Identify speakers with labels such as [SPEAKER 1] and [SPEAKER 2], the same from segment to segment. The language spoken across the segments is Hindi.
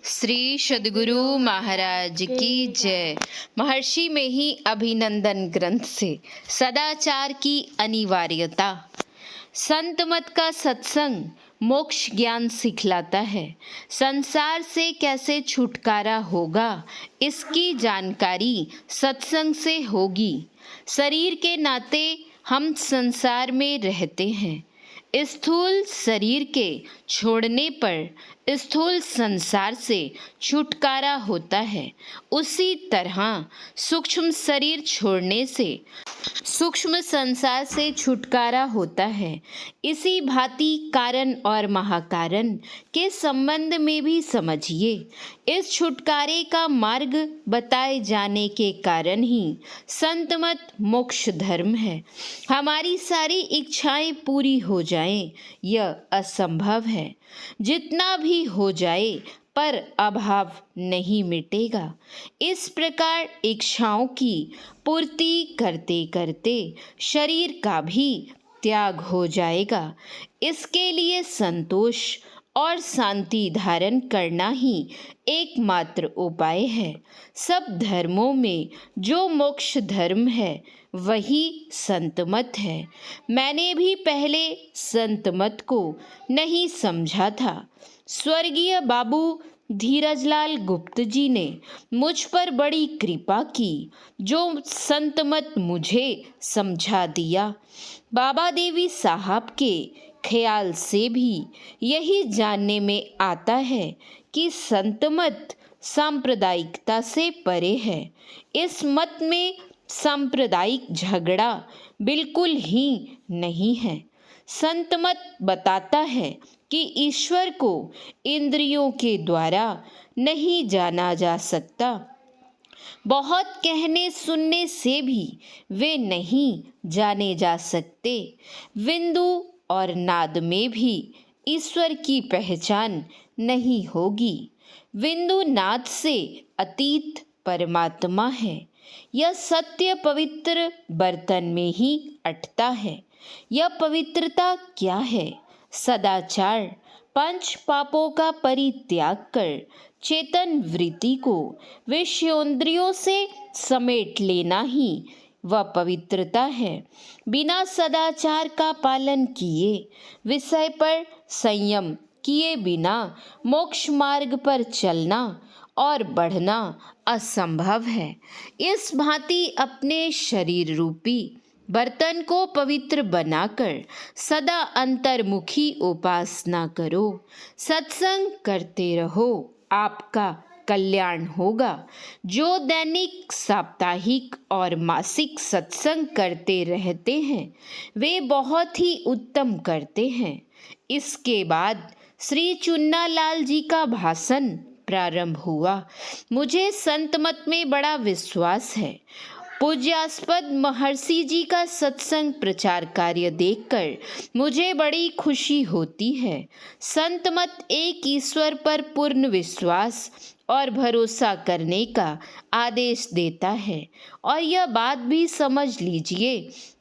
[SPEAKER 1] श्री सद्गुरु महाराज की जय। महर्षि में ही अभिनंदन ग्रंथ से सदाचार की अनिवार्यता। संत मत का सत्संग मोक्ष ज्ञान सिखलाता है। संसार से कैसे छुटकारा होगा इसकी जानकारी सत्संग से होगी। शरीर के नाते हम संसार में रहते हैं। स्थूल शरीर के छोड़ने पर स्थूल संसार से छुटकारा होता है। उसी तरह सूक्ष्म शरीर छोड़ने से सूक्ष्म संसार से छुटकारा होता है। इसी भांति कारण और महाकारण के संबंध में भी समझिए। इस छुटकारे का मार्ग बताए जाने के कारण ही संत मत मोक्ष धर्म है। हमारी सारी इच्छाएं पूरी हो जाएं, यह असंभव है। जितना भी हो जाए पर अभाव नहीं मिटेगा। इस प्रकार इच्छाओं की पूर्ति करते करते शरीर का भी त्याग हो जाएगा। इसके लिए संतोष और शांति धारण करना ही एकमात्र उपाय है। सब धर्मों में जो मोक्ष धर्म है वही संत मत है। मैंने भी पहले संत मत को नहीं समझा था। स्वर्गीय बाबू धीरजलाल गुप्त जी ने मुझ पर बड़ी कृपा की, जो संत मत मुझे समझा दिया। बाबा देवी साहब के ख्याल से भी यही जानने में आता है कि संत मत सांप्रदायिकता से परे है। इस मत में सांप्रदायिक झगड़ा बिल्कुल ही नहीं है। संत मत बताता है कि ईश्वर को इंद्रियों के द्वारा नहीं जाना जा सकता। बहुत कहने सुनने से भी वे नहीं जाने जा सकते। बिंदु और नाद में भी ईश्वर की पहचान नहीं होगी। बिंदु नाद से अतीत परमात्मा है। यह सत्य पवित्र बर्तन में ही अटता है। यह पवित्रता क्या है? सदाचार। पंच पापों का परित्याग कर चेतन वृत्ति को विषयोंद्रियों से समेट लेना ही वह पवित्रता है। बिना सदाचार का पालन किए, विषय पर संयम किए बिना मोक्ष मार्ग पर चलना और बढ़ना असंभव है। इस भांति अपने शरीर रूपी बर्तन को पवित्र बनाकर सदा अंतर्मुखी उपासना करो। सत्संग करते रहो, आपका कल्याण होगा। जो दैनिक, साप्ताहिक और मासिक सत्संग करते रहते हैं वे बहुत ही उत्तम करते हैं। इसके बाद श्री चुन्नालाल जी का भाषण प्रारंभ हुआ। मुझे संत मत में बड़ा विश्वास है। पूज्यास्पद महर्षि जी का सत्संग प्रचार कार्य देखकर मुझे बड़ी खुशी होती है। संत मत एक ईश्वर पर पूर्ण विश्वास और भरोसा करने का आदेश देता है। और यह बात भी समझ लीजिए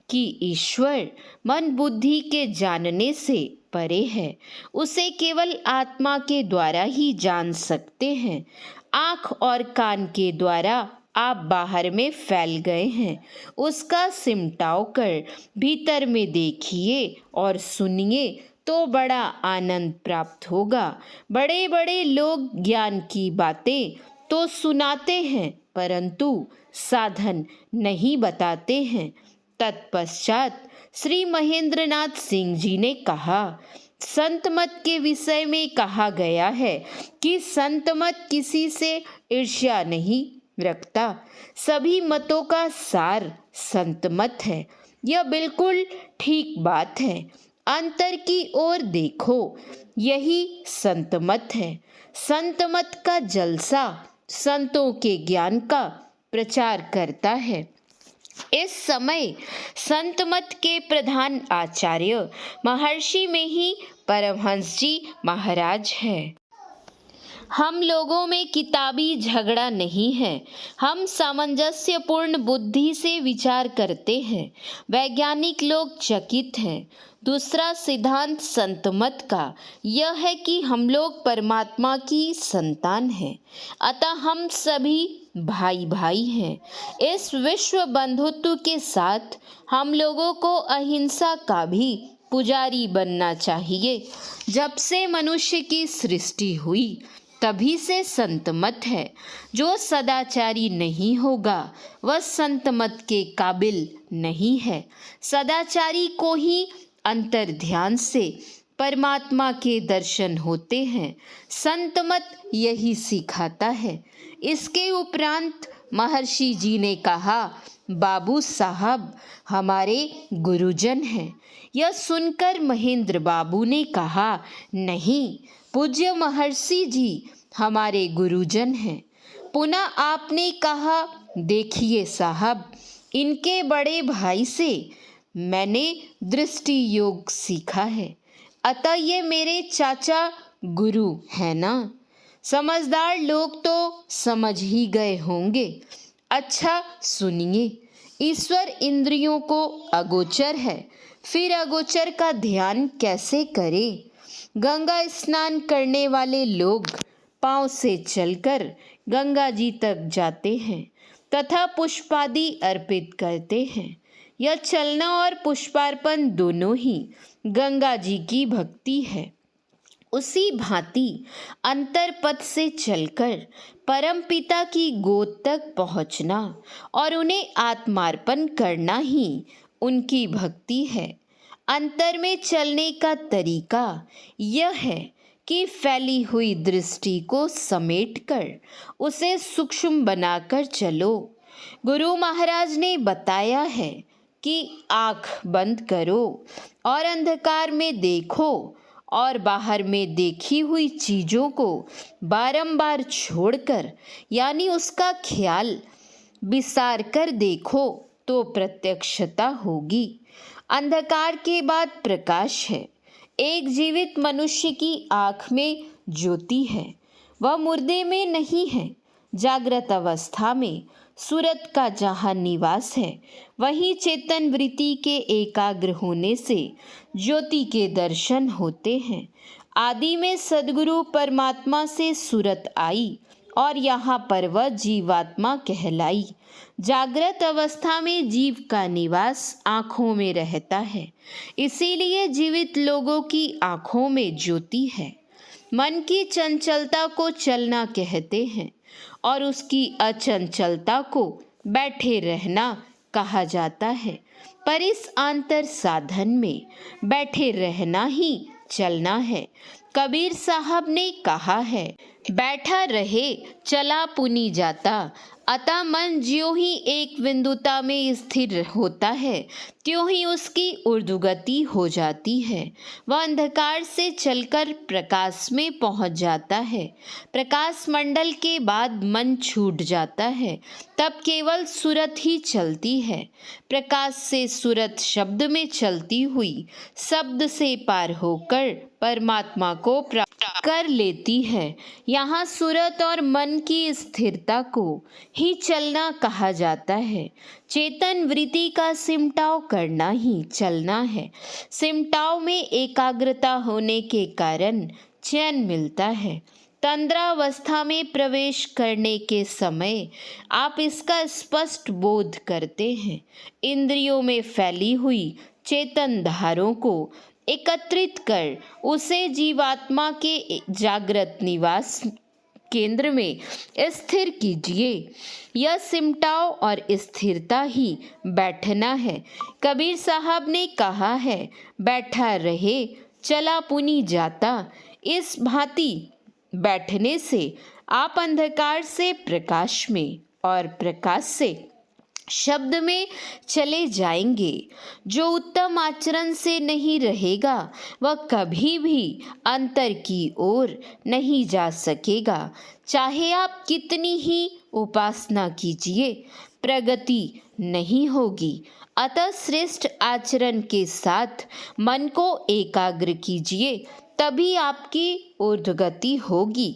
[SPEAKER 1] कि ईश्वर मन बुद्धि के जानने से परे है। उसे केवल आत्मा के द्वारा ही जान सकते हैं। आँख और कान के द्वारा आप बाहर में फैल गए हैं। उसका सिमटाव कर भीतर में देखिए और सुनिए तो बड़ा आनंद प्राप्त होगा। बड़े बड़े लोग ज्ञान की बातें तो सुनाते हैं परंतु साधन नहीं बताते हैं। तत्पश्चात श्री महेंद्रनाथ सिंह जी ने कहा, संत मत के विषय में कहा गया है कि संत मत किसी से ईर्ष्या नहीं रखता। सभी मतों का सार संत मत है। यह बिल्कुल ठीक बात है। अंतर की ओर देखो, यही संत मत है। संत मत का जलसा संतों के ज्ञान का प्रचार करता है। इस समय संत मत के प्रधान आचार्य महर्षि में ही परमहंस जी महाराज है। हम लोगों में किताबी झगड़ा नहीं है, हम सामंजस्यपूर्ण बुद्धि से विचार करते हैं। वैज्ञानिक लोग चकित हैं। दूसरा सिद्धांत संत मत का यह है कि हम लोग परमात्मा की संतान हैं, अतः हम सभी भाई भाई हैं। इस विश्व बंधुत्व के साथ हम लोगों को अहिंसा का भी पुजारी बनना चाहिए। जब से मनुष्य की सृष्टि हुई तभी से संत मत है। जो सदाचारी नहीं होगा वह संत मत के काबिल नहीं है। सदाचारी को ही अंतर ध्यान से परमात्मा के दर्शन होते हैं। संत मत यही सिखाता है। इसके उपरांत महर्षि जी ने कहा, बाबू साहब हमारे गुरुजन हैं। यह सुनकर महेंद्र बाबू ने कहा, नहीं पूज्य महर्षि जी हमारे गुरुजन हैं। पुनः आपने कहा, देखिए साहब इनके बड़े भाई से मैंने दृष्टि योग सीखा है, अतः ये मेरे चाचा गुरु है ना। समझदार लोग तो समझ ही गए होंगे। अच्छा सुनिए, ईश्वर इंद्रियों को अगोचर है, फिर अगोचर का ध्यान कैसे करें। गंगा स्नान करने वाले लोग पांव से चलकर गंगा जी तक जाते हैं तथा पुष्पादि अर्पित करते हैं। यह चलना और पुष्पार्पण दोनों ही गंगा जी की भक्ति है। उसी भांति अंतर पथ से चलकर परम पिता की गोद तक पहुंचना और उन्हें आत्मार्पण करना ही उनकी भक्ति है। अंतर में चलने का तरीका यह है कि फैली हुई दृष्टि को समेटकर उसे सूक्ष्म बनाकर चलो। गुरु महाराज ने बताया है कि आँख बंद करो और अंधकार में देखो और बाहर में देखी हुई चीज़ों को बारंबार छोड़कर यानी उसका ख्याल विसार कर देखो तो प्रत्यक्षता होगी। अंधकार के बाद प्रकाश है। एक जीवित मनुष्य की आँख में ज्योति है, वह मुर्दे में नहीं है। जागृत अवस्था में सूरत का जहाँ निवास है वहीं चेतन वृत्ति के एकाग्र होने से ज्योति के दर्शन होते हैं। आदि में सद्गुरु परमात्मा से सूरत आई और यहाँ पर वह जीवात्मा कहलाई। जागृत अवस्था में जीव का निवास आँखों में रहता है, इसीलिए जीवित लोगों की आँखों में ज्योति है। मन की चंचलता को चलना कहते हैं और उसकी अचंचलता को बैठे रहना कहा जाता है। पर इस आंतर साधन में बैठे रहना ही चलना है। कबीर साहब ने कहा है, बैठा रहे चला पुनी जाता। अतः मन ज्यों ही एक बिंदुता में स्थिर होता है त्यों ही उसकी ऊर्ध्वगति हो जाती है। वह अंधकार से चलकर प्रकाश में पहुंच जाता है। प्रकाश मंडल के बाद मन छूट जाता है, तब केवल सूरत ही चलती है। प्रकाश से सूरत शब्द में चलती हुई शब्द से पार होकर परमात्मा को प्राप्त कर लेती है। यहाँ सूरत और मन की स्थिरता को ही चलना कहा जाता है। चेतन वृत्ति का सिमटाव करना ही चलना है। सिमटाव में एकाग्रता होने के कारण चैन मिलता है। तंद्रावस्था में प्रवेश करने के समय आप इसका स्पष्ट बोध करते हैं। इंद्रियों में फैली हुई चेतन धारों को एकत्रित कर उसे जीवात्मा के जागृत निवास केंद्र में स्थिर कीजिए। यह सिमटाव और स्थिरता ही बैठना है। कबीर साहब ने कहा है, बैठा रहे चला पुनी जाता। इस भांति बैठने से आप अंधकार से प्रकाश में और प्रकाश से शब्द में चले जाएंगे। जो उत्तम आचरण से नहीं रहेगा वह कभी भी अंतर की ओर नहीं जा सकेगा। चाहे आप कितनी ही उपासना कीजिए, प्रगति नहीं होगी। अतः श्रेष्ठ आचरण के साथ मन को एकाग्र कीजिए, तभी आपकी ऊर्ध्वगति होगी,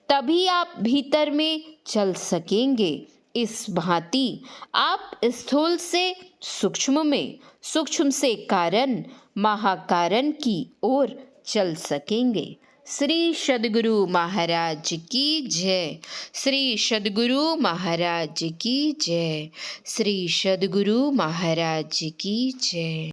[SPEAKER 1] तभी आप भीतर में चल सकेंगे। इस भांति आप स्थूल से सूक्ष्म में, सूक्ष्म से कारण, महाकारण की ओर चल सकेंगे। श्री सद्गुरु महाराज की जय। श्री सद्गुरु महाराज की जय। श्री सद्गुरु महाराज की जय।